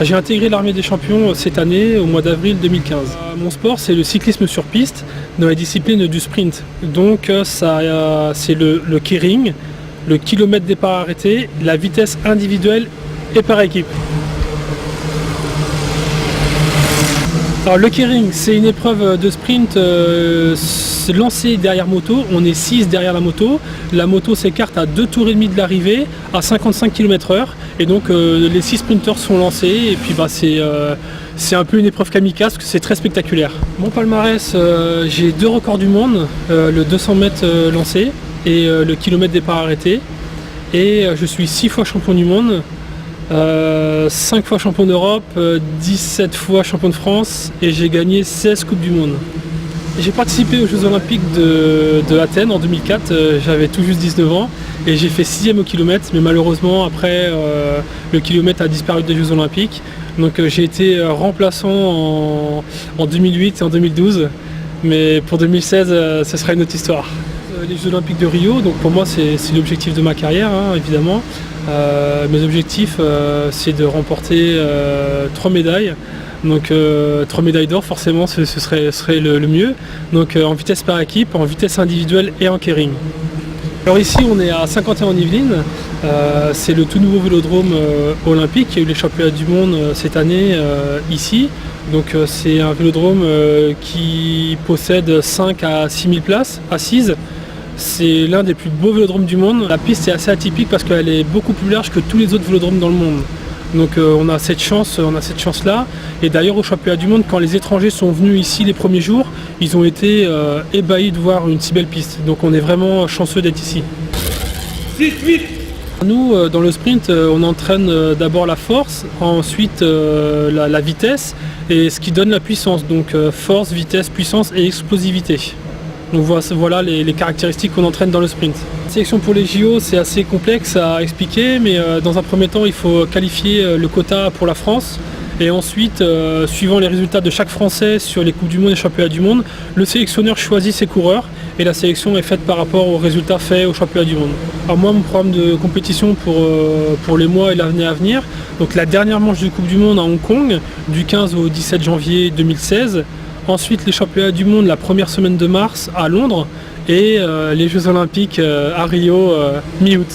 J'ai intégré l'armée des champions cette année, au mois d'avril 2015. Mon sport, c'est le cyclisme sur piste, dans la discipline du sprint. Donc c'est le keiring, le kilomètre départ arrêté, la vitesse individuelle et par équipe. Alors le keiring, c'est une épreuve de sprint lancée derrière moto. On est 6 derrière la moto. La moto s'écarte à 2 tours et demi de l'arrivée à 55 km/h. Et donc les 6 sprinteurs sont lancés. Et puis c'est un peu une épreuve kamikaze, c'est très spectaculaire. Mon palmarès, j'ai 2 records du monde, le 200 mètres lancé et le kilomètre départ arrêté. Et je suis 6 fois champion du monde. 5 fois champion d'Europe, 17 fois champion de France et j'ai gagné 16 Coupes du Monde. J'ai participé aux Jeux Olympiques de Athènes en 2004, j'avais tout juste 19 ans et j'ai fait 6e au kilomètre, mais malheureusement après le kilomètre a disparu des Jeux Olympiques. Donc j'ai été remplaçant en 2008 et en 2012, mais pour 2016 ce sera une autre histoire. Les Jeux Olympiques de Rio, donc pour moi c'est l'objectif de ma carrière, hein, évidemment. Mes objectifs c'est de remporter 3 médailles, donc 3 médailles d'or forcément ce serait le mieux, donc en vitesse par équipe, en vitesse individuelle et en keiring. Alors ici on est à Saint-Quentin-en-Yvelines, c'est le tout nouveau vélodrome olympique, il y a eu les championnats du monde cette année ici, donc c'est un vélodrome qui possède 5 à 6 000 places assises. C'est l'un des plus beaux vélodromes du monde. La piste est assez atypique parce qu'elle est beaucoup plus large que tous les autres vélodromes dans le monde. Donc on a cette chance-là. Et d'ailleurs au championnat du monde, quand les étrangers sont venus ici les premiers jours, ils ont été ébahis de voir une si belle piste. Donc on est vraiment chanceux d'être ici. Nous, dans le sprint, on entraîne d'abord la force, ensuite la vitesse et ce qui donne la puissance. Donc force, vitesse, puissance et explosivité. Donc voilà les caractéristiques qu'on entraîne dans le sprint. La sélection pour les JO, c'est assez complexe à expliquer, mais dans un premier temps, il faut qualifier le quota pour la France. Et ensuite, suivant les résultats de chaque Français sur les Coupes du Monde et Championnats du Monde, le sélectionneur choisit ses coureurs et la sélection est faite par rapport aux résultats faits au Championnat du Monde. Alors moi, mon programme de compétition pour les mois et l'année à venir, donc la dernière manche de Coupe du Monde à Hong Kong, du 15 au 17 janvier 2016. Ensuite les championnats du monde la première semaine de mars à Londres et les Jeux Olympiques à Rio mi-août.